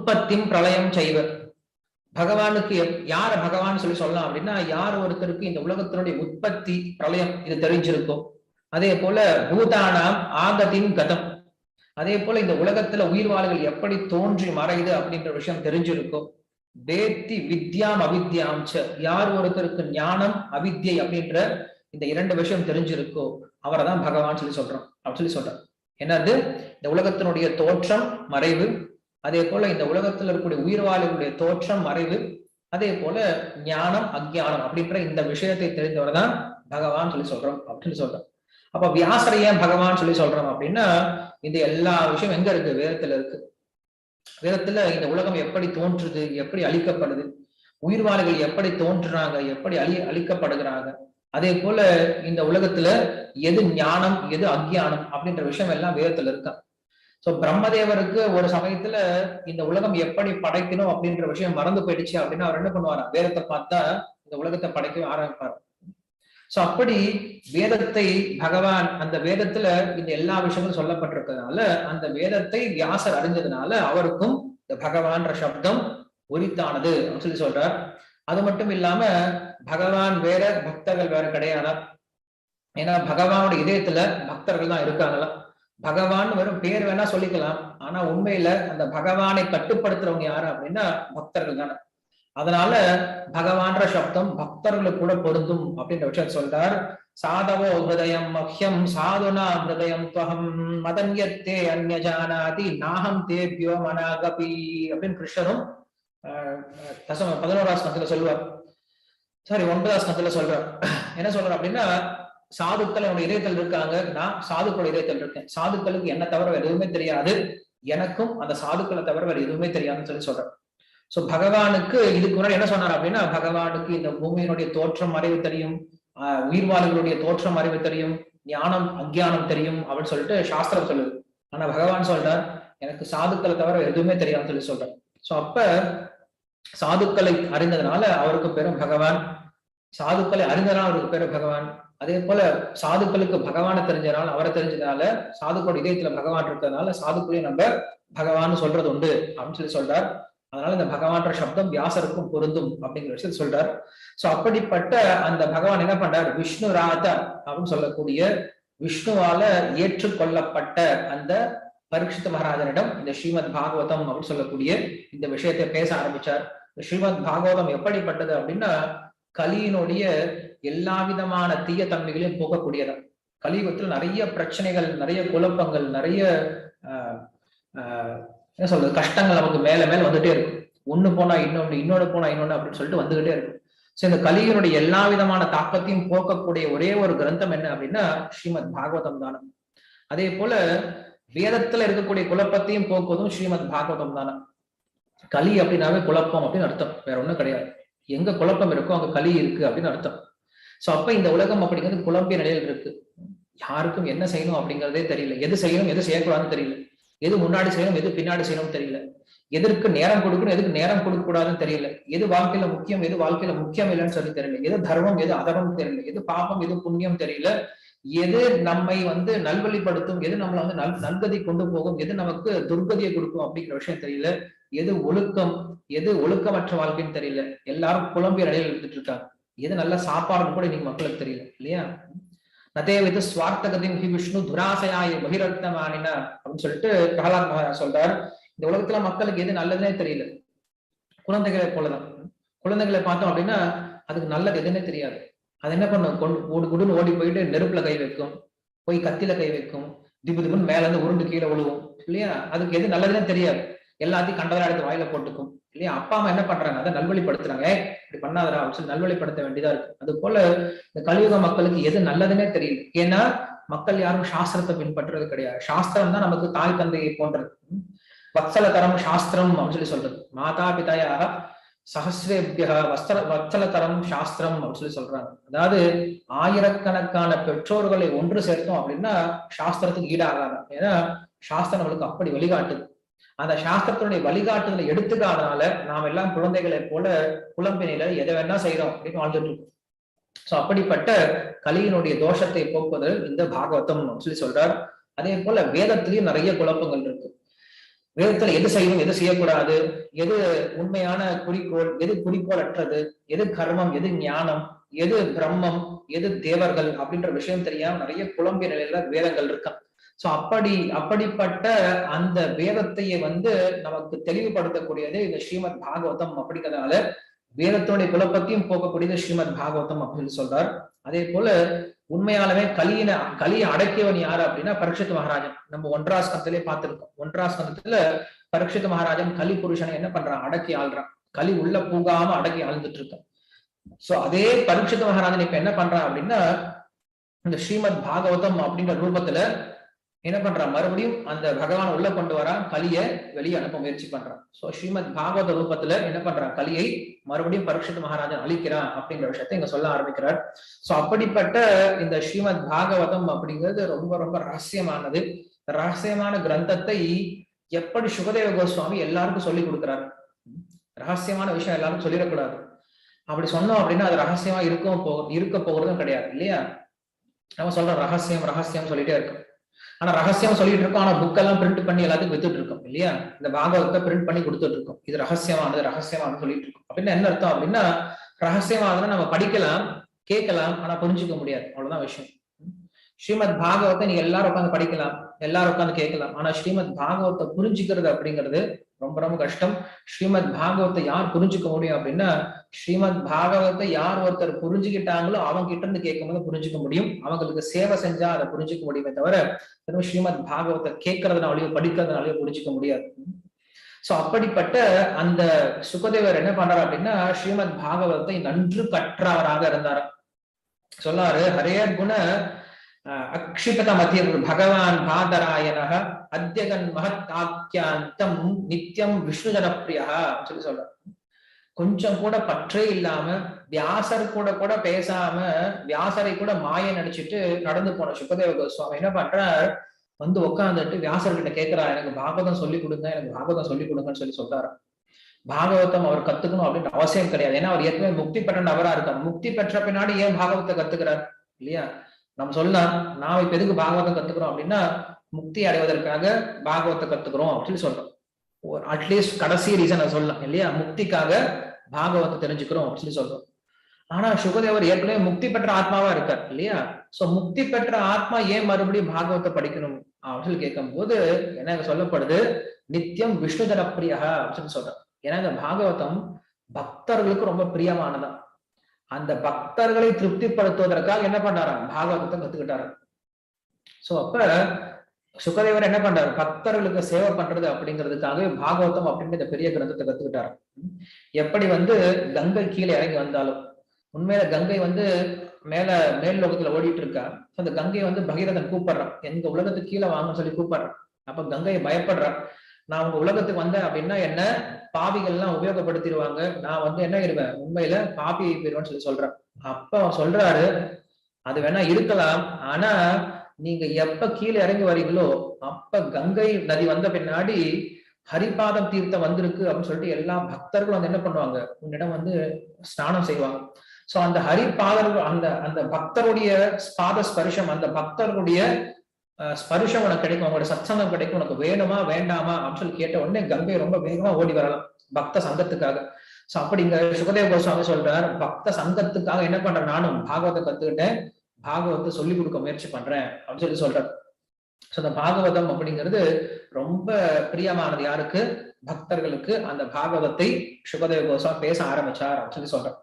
உற்பத்தியும் பிரளயம் செய்வ. பகவானுக்கு யார பகவான் சொல்லலாம் அப்படின்னா, யார் ஒருத்தருக்கு இந்த உலகத்தினுடைய உற்பத்தி பிரளயம் இது தெரிஞ்சிருக்கும், அதே போல பூதானாம் ஆகத்தின் கதம், அதே போல இந்த உலகத்துல உயிர்வாழ்கள் எப்படி தோன்றி மறையுது அப்படின்ற விஷயம் தெரிஞ்சிருக்கும். வேத்தி வித்யாம் அவித்யாம் ச, யார் ஒருத்தருக்கு ஞானம் அவித்யை அப்படின்ற இந்த இரண்டு விஷயம் தெரிஞ்சிருக்கோ அவரை தான் பகவான் சொல்றோம் அப்படின்னு சொல்றான். என்னது? இந்த உலகத்தினுடைய தோற்றம் மறைவு, அதே போல இந்த உலகத்துல இருக்கக்கூடிய உயிர்வாழ்களுடைய தோற்றம் மறைவு, அதே போல ஞானம் அஜ்ஞானம் அப்படின்ற இந்த விஷயத்தை தெரிந்தவர் தான் பகவான் சொல்றோம் அப்படின்னு சொல்றோம். அப்ப வியாசரை ஏன் பகவான் சொல்றோம் அப்படின்னா, இந்த எல்லா விஷயம் எங்க இருக்கு? வேதத்துல இருக்கு. வேதத்துல இந்த உலகம் எப்படி தோன்றுது, எப்படி அழிக்கப்படுது, உயிர்வாழ்கள் எப்படி தோன்றுறாங்க, எப்படி அழிக்கப்படுகிறாங்க, அதே போல இந்த உலகத்துல எது ஞானம் எது அஜ்ஞானம் அப்படின்ற விஷயம் எல்லாம் வேதத்துல இருக்கா. சோ பிரம்மதேவருக்கு ஒரு சமயத்துல இந்த உலகம் எப்படி படைக்கணும் அப்படின்ற விஷயம் மறந்து போயிடுச்சு அப்படின்னா அவர் என்ன பண்ணுவாரா? வேதத்தை பார்த்தா இந்த உலகத்தை படைக்கவே ஆரம்பிப்பார். சோ அப்படி வேதத்தை பகவான், அந்த வேதத்துல இந்த எல்லா விஷயங்களும் சொல்லப்பட்டிருக்கிறதுனால அந்த வேதத்தை வியாசர் அறிஞ்சதுனால அவருக்கும் இந்த பகவான்ற சப்தம் உரித்தானது அப்படின்னு சொல்றார். அது மட்டும் இல்லாம பகவான் வேற பக்தர்கள் வேற கிடையாதா? ஏன்னா பகவானோட இதயத்துல பக்தர்கள் தான் இருக்காங்களா. பகவான் வெறும் பேர் வேணா சொல்லிக்கலாம், ஆனா உண்மையில அந்த பகவானை கட்டுப்படுத்துறவங்க யாரு அப்படின்னா பக்தர்கள் தானே. அதனால பகவான்ற சப்தம் பக்தர்களுக்கு கூட பொருந்தும் அப்படின்ற விஷயம் சொல்றார். சாதவோ ஹிருதயம் மஹ்யம் சாதுனா ஹிருதயம் துவஹம் மதன்யத்தே அன்யஜானாதி நாகம் தேபியோ மனாகபி அப்படின்னு கிருஷ்ணரும் 11ஆம் ஸ்கந்தத்துல சொல்லுவார். சாரி 9ஆம் ஸ்கந்தத்துல சொல்றார். என்ன சொல்றார் அப்படின்னா, சாதுக்கள் என்னோட இதயத்தில் இருக்காங்க, நான் சாதுக்களோட இதயத்தில் இருக்கேன், சாதுக்களுக்கு என்ன தவிர வேற எதுவுமே தெரியாது, எனக்கும் அந்த சாதுக்களை தவிர வேற எதுவுமே தெரியாதுன்னு சொல்றார். சோ பகவானுக்கு இதுக்கு முன்னாடி என்ன சொன்னார் அப்படின்னா, பகவானுக்கு இந்த பூமியினுடைய தோற்றம் அறிவு தெரியும், உயிர்வாழ்களுடைய தோற்றம் அறிவு தெரியும், ஞானம் அஜ்ஞானம் தெரியும் அப்படின்னு சொல்லிட்டு சாஸ்திரம் சொல்லுது. ஆனா பகவான் சொல்றார், எனக்கு சாதுக்களை தவிர எதுவுமே தெரியாதுன்னு சொல்றார். சோ அப்ப சாதுக்களை அறிந்ததுனால அவருக்கு பேரும் பகவான், சாதுக்களை அறிந்ததுனால அவருக்கு பேரு பகவான். அதே போல சாதுக்களுக்கு பகவானை தெரிஞ்சதுனால, அவரை தெரிஞ்சதுனால, சாதுக்களோட இதயத்துல பகவான் இருக்கிறதுனால சாதுக்களையும் நம்ம பகவான் சொல்றது உண்டு அப்படின்னு சொல்றார். அதனால இந்த பகவான்ற சப்தம் வியாசருக்கும் பொருந்தும் அப்படிங்கிற விஷயத்த சொல்றார். சோ அப்படிப்பட்ட அந்த பகவான் என்ன பண்றார்? விஷ்ணு ராத அப்படின்னு சொல்லக்கூடிய விஷ்ணுவால ஏற்றுக்கொள்ளப்பட்ட அந்த பரீட்சித் மகாராஜனிடம் இந்த ஸ்ரீமத் பாகவதம் அப்படின்னு சொல்லக்கூடிய இந்த விஷயத்தை பேச ஆரம்பிச்சார். ஸ்ரீமத் பாகவதம் எப்படிப்பட்டது அப்படின்னா, கலியினுடைய எல்லா விதமான தீய தன்மைகளையும் போக்கக்கூடியதான். கலியுகத்தில் நிறைய பிரச்சனைகள், நிறைய குழப்பங்கள், நிறைய என்ன சொல்றது, கஷ்டங்கள் நமக்கு மேல மேல வந்துட்டே இருக்கும். ஒண்ணு போனா இன்னொன்னு, இன்னொன்னு போனா இன்னொன்னு அப்படின்னு சொல்லிட்டு வந்துகிட்டே இருக்கும். சோ இந்த கலியினுடைய எல்லா விதமான தாக்கத்தையும் போக்கக்கூடிய ஒரே ஒரு கிரந்தம் என்ன அப்படின்னா ஸ்ரீமத் பாகவதம் தானே. அதே போல வேதத்துல இருக்கக்கூடிய குழப்பத்தையும் போக்குவதும் ஸ்ரீமத் பாகவதம் தானே. கலி அப்படின்னாவே குழப்பம் அப்படின்னு அர்த்தம், வேற ஒண்ணும் கிடையாது. எங்க குழப்பம் இருக்கோ அங்க கலி இருக்கு அப்படின்னு அர்த்தம். சோ அப்ப இந்த உலகம் அப்படிங்கிறது குழம்பிய நிலையில் இருக்கு. யாருக்கும் என்ன செய்யணும் அப்படிங்கிறதே தெரியல, எது செய்யணும் எது செய்யக்கூடாதுன்னு தெரியல, எது முன்னாடி செய்யணும் எது பின்னாடி செய்யணும்னு தெரியல, எதற்கு நேரம் கொடுக்கணும் எதுக்கு நேரம் கொடுக்க கூடாதுன்னு தெரியல, எது வாழ்க்கையில முக்கியம் எது வாழ்க்கையில முக்கியம் இல்லைன்னு சொல்லி தெரியல, எது தர்மம் எது அதர்மம் தெரியல, எது பாபம் எது புண்ணியம் தெரியல, எது நம்மை நல்வழிப்படுத்தும் எது நம்மளை நல்கதி கொண்டு போகும் எது நமக்கு துர்கதியை கொடுக்கும் அப்படிங்கிற விஷயம் தெரியல, எது ஒழுக்கம் எது ஒழுக்கமற்ற வாழ்க்கைன்னு தெரியல. எல்லாரும் புலம்பிய நிலையில் எடுத்துட்டு இருக்காங்க. எது நல்ல சாப்பாடுன்னு கூட இன்னைக்கு மக்களுக்கு தெரியல இல்லையா. நதேவிது சுவார்த்தகதின் ஹி விஷ்ணு துராசையாய பகிரத்னமானினா அப்படின்னு சொல்லிட்டு பிரகலாத் மகாராஜ் சொல்றார். இந்த உலகத்துல மக்களுக்கு எது நல்லதுன்னே தெரியல. குழந்தைகளை போலதான், குழந்தைகளை பார்த்தோம் அப்படின்னா அதுக்கு நல்லது எதுன்னே தெரியாது. அது என்ன பண்ணும், குடுன்னு ஓடி போயிட்டு நெருப்புல கை வைக்கும், போய் கத்தில கை வைக்கும், திபு திபுன்னு மேல இருந்து உருண்டு கீழே விழுவும் இல்லையா. அதுக்கு எது நல்லதுன்னு தெரியாது, எல்லாத்தையும் கண்டதா எடுத்து வாயில போட்டுக்கும் இல்லையா. அப்பா அம்மா என்ன பண்றாங்க, அதை நல்வழிப்படுத்துறாங்க, இப்படி பண்ணாதரா அப்படின்னு சொல்லி நல்வழிப்படுத்த வேண்டியதா இருக்கு. அது போல இந்த கலியுக மக்களுக்கு எது நல்லதுன்னே தெரியல. ஏன்னா மக்கள் யாரும் சாஸ்திரத்தை பின்பற்றுறது கிடையாது. சாஸ்திரம் தான் நமக்கு தாய் தந்தையை போன்றது. வத்சலதரம் சாஸ்திரம் அப்படின்னு சொல்றது. மாதா பிதாயாக சஹசிரேபிய வத்சலதரம் சாஸ்திரம் அப்படின்னு சொல்றாங்க. அதாவது ஆயிரக்கணக்கான பெற்றோர்களை ஒன்று சேர்த்தோம் அப்படின்னா சாஸ்திரத்துக்கு ஈடாகாது. ஏன்னா சாஸ்திரம் நம்மளுக்கு அப்படி வழிகாட்டுது. அந்த சாஸ்திரத்தினுடைய வழிகாட்டுதலை எடுத்துக்காதனால நாம் எல்லாம் குழந்தைகளை போல குழம்பினில எதை வேணா செய்யறோம் அப்படின்னு வாழ்ந்துட்டு இருக்கோம். சோ அப்படிப்பட்ட கலியினுடைய தோஷத்தை போக்குவது இந்த பாகவதம் சொல்லி சொல்றார். அதே போல வேதத்திலயும் நிறைய குழப்பங்கள் இருக்கு. வேதத்துல எது செய்யணும், எது செய்யக்கூடாது, எது உண்மையான குறிக்கோள், எது குறிக்கோள் அற்றது, எது கர்மம், எது ஞானம், எது பிரம்மம், எது தேவர்கள் அப்படின்ற விஷயம் தெரியாம நிறைய குழம்பிய நிலையில வேதங்கள் இருக்கு. சோ அப்படிப்பட்ட அந்த வேதத்தையே நமக்கு தெளிவுபடுத்தக்கூடியது இந்த ஸ்ரீமத் பாகவதம் அப்படிங்கிறதுனால வேதத்தோடைய குழப்பத்தையும் போக்கக்கூடியது ஸ்ரீமத் பாகவதம் அப்படின்னு சொல்றார். அதே போல உண்மையாலுமே கலியை அடக்கியவன் யாரு அப்படின்னா பரீட்சித் மகாராஜன். நம்ம 1ஆம் ஸ்கந்தத்திலே பார்த்திருக்கோம். 1ஆம் ஸ்கந்தத்துல பரீட்சித் மகாராஜன் கலி புருஷனை என்ன பண்றான், அடக்கி ஆள்றான். கலி உள்ள பூகாம அடக்கி ஆழ்ந்துட்டு இருக்கான். சோ அதே பரீட்சித் மகாராஜன் இப்ப என்ன பண்றான் அப்படின்னா இந்த ஸ்ரீமத் பாகவதம் அப்படின்ற ரூபத்துல என்ன பண்றான், மறுபடியும் அந்த பகவான் உள்ள கொண்டு வரான், கலியை வெளியே அனுப்ப முயற்சி பண்றான். சோ ஸ்ரீமத் பாகவத ரூபத்துல என்ன பண்றான், கலியை மறுபடியும் பரீட்சித் மகாராஜன் அழிக்கிறான் அப்படிங்கிற விஷயத்தை இங்க சொல்ல ஆரம்பிக்கிறார். சோ அப்படிப்பட்ட இந்த ஸ்ரீமத் பாகவதம் அப்படிங்கிறது ரொம்ப ரொம்ப ரகசியமானது. ரகசியமான கிரந்தத்தை எப்படி சுகதேவ கோஸ்வாமி எல்லாருக்கும் சொல்லி கொடுக்கிறார். ரகசியமான விஷயம் எல்லாருக்கும் சொல்லிடக்கூடாது. அப்படி சொன்னோம் அப்படின்னா அது ரகசியமா இருக்க போகிறதும் கிடையாது இல்லையா. நம்ம சொல்றோம் ரகசியம் ரகசியம் சொல்லிட்டே இருக்கோம். ஆனா ரகசியம் சொல்லிட்டு இருக்கோம், ஆனா புக் எல்லாம் பிரிண்ட் பண்ணி எல்லாத்துக்கும் வித்துட்டு இருக்கோம் இல்லையா. இந்த பாகவதத்தை பிரிண்ட் பண்ணி கொடுத்துட்டு இருக்கோம். இது ரகசியமானது சொல்லிட்டு இருக்கோம். அப்படின்னு என்ன அர்த்தம் அப்படின்னா ரகசியமானதுன்னா நம்ம படிக்கலாம், கேட்கலாம், ஆனா புரிஞ்சுக்க முடியாது. அவ்வளவுதான் விஷயம். ஸ்ரீமத் பாகவத்தை நீங்க எல்லாரும் உட்காந்து படிக்கலாம், எல்லாரும் உட்காந்து கேட்கலாம், ஆனா ஸ்ரீமத் பாகவத்தை புரிஞ்சுக்கிறது அப்படிங்கிறது ரொம்ப ரொம்ப கஷ்டம். ஸ்ரீமத் பாகவத்தை யார் புரிஞ்சுக்க முடியும் அப்படின்னா ஸ்ரீமத் பாகவத்தை யார் ஒருத்தர் புரிஞ்சுக்கிட்டாங்களோ அவங்க கிட்ட இருந்து கேட்கும்போது புரிஞ்சுக்க முடியும். அவங்களுக்கு சேவை செஞ்சா அதை புரிஞ்சுக்க முடியுமே தவிர ஸ்ரீமத் பாகவத்தை கேட்கறதுனாலயோ படிக்கிறதுனாலயோ புரிஞ்சுக்க முடியாது. சோ அப்படிப்பட்ட அந்த சுகதேவர் என்ன பண்றாரு அப்படின்னா ஸ்ரீமத் பாகவத்தை நன்று கற்றவராக இருந்தார். சொல்லாரு ஹரே குண அக்ஷிபத மதிர் பகவான் பாதராயணக அத்யகன் மகத் ஆக்கியாந்தம் நித்தியம் விஷ்ணு ஜனப்பிரியா சொல்லி சொல்றார். கொஞ்சம் கூட பற்றே இல்லாம வியாசர் கூட பேசாம வியாசரை கூட மாய நடிச்சுட்டு நடந்து போன சுகதேவ கோஸ்வாமி என்ன பண்றார், உட்காந்துட்டு வியாசர்கிட்ட கேட்கிறார், எனக்கு பாகவதம் சொல்லி கொடுங்க, எனக்கு பாகவதம் சொல்லி கொடுங்கன்னு சொல்லி சொல்றாரு. பாகவதம் அவர் கத்துக்கணும் அப்படின்னு அவசியம் கிடையாது. ஏன்னா அவர் ஏற்கனவே முக்தி பெற்ற நபரா இருக்கார். முக்தி பெற்ற பின்னாடி ஏன் பாகவத்தை கத்துக்கிறார் இல்லையா. நம்ம சொல்லலாம், நான் இப்ப எதுக்கு பாகவதம் கத்துக்கிறோம் அப்படின்னா முக்தி அடைவதற்காக பாகவத்தை கத்துக்கிறோம் அப்படின்னு சொல்றோம். அட்லீஸ்ட் கடைசி ரீசன் சொல்லலாம் இல்லையா, முக்திக்காக பாகவத்தை தெரிஞ்சுக்கிறோம் அப்படின்னு சொல்றோம். ஆனா சுகதேவர் ஏற்கனவே முக்தி பெற்ற ஆத்மாவா இருக்கார் இல்லையா. சோ முக்தி பெற்ற ஆத்மா ஏன் மறுபடியும் பாகவத்தை படிக்கணும் அப்படின்னு கேட்கும் போது என்ன சொல்லப்படுது, நித்தியம் விஷ்ணு ஜனப்பிரியா அப்படின்னு சொல்றோம். ஏன்னா இந்த பாகவதம் பக்தர்களுக்கு ரொம்ப பிரியமானதான். அந்த பக்தர்களை திருப்திப்படுத்துவதற்காக என்ன பண்றாராம், பாகவதத்தை கத்துக்கிட்டாரு. சோ அப்ப சுகதேவர் என்ன பண்றாரு, பக்தர்களுக்கு சேவை பண்றது அப்படிங்கிறதுக்காக பாகவதம் அப்படின்ற இந்த பெரிய கிரந்தத்தை கத்துக்கிட்டாரு. எப்படி கங்கை கீழே இறங்கி வந்தாலும் உண்மையில கங்கை மேல் லோகத்துல ஓடிட்டு இருக்கா. அந்த கங்கையை பகீரதன் கூப்பிடுறான், எங்க உலகத்துக்கு கீழே வாங்கன்னு சொல்லி கூப்பிடுறான். அப்ப கங்கையை பயப்படுறான், நான் உங்க உலகத்துக்கு வந்தேன் அப்படின்னா என்ன பாவிகள் எல்லாம் உபயோகப்படுத்திடுவாங்க, நான் என்ன இருவேன், உண்மையில பாபி போயிருவேன்னு சொல்லி சொல்றேன். அப்ப சொல்றாரு, அது வேணா இருக்கலாம், ஆனா நீங்க எப்ப கீழே இறங்கி வரீங்களோ அப்ப கங்கை நதி வந்த பின்னாடி ஹரிபாதம் தீர்த்தம் வந்திருக்கு அப்படின்னு சொல்லிட்டு எல்லா பக்தர்களும் என்ன பண்ணுவாங்க, உன்னிடம் ஸ்நானம் செய்வாங்க. சோ அந்த ஹரிபாதர்கள் அந்த பக்தருடைய பாத ஸ்பர்ஷம், அந்த பக்தர்களுடைய ஸ்பர்ஷம் உனக்கு கிடைக்கும், உங்களோட சத்சங்கம் கிடைக்கும், உனக்கு வேணுமா வேண்டாமா அப்படின்னு சொல்லி கேட்ட உடனே கங்கை ரொம்ப வேகமா ஓடி வரலாம் பக்த சங்கத்துக்காக. சோ அப்படி இங்க சுகதேவ கோஸ்வாமி சொல்றார், பக்த சங்கத்துக்காக என்ன பண்றேன், நானும் பாகவத்தை கத்துக்கிட்டேன், பாகவத்தை சொல்லி கொடுக்க முயற்சி பண்றேன் அப்படின்னு சொல்லி சொல்றார். சோ அந்த பாகவதம் அப்படிங்கிறது ரொம்ப பிரியமானது யாருக்கு, பக்தர்களுக்கு. அந்த பாகவதத்தை சுகதேவ கோஸ்வாமி பேச ஆரம்பிச்சார் அப்படின்னு சொல்லி சொல்றார்.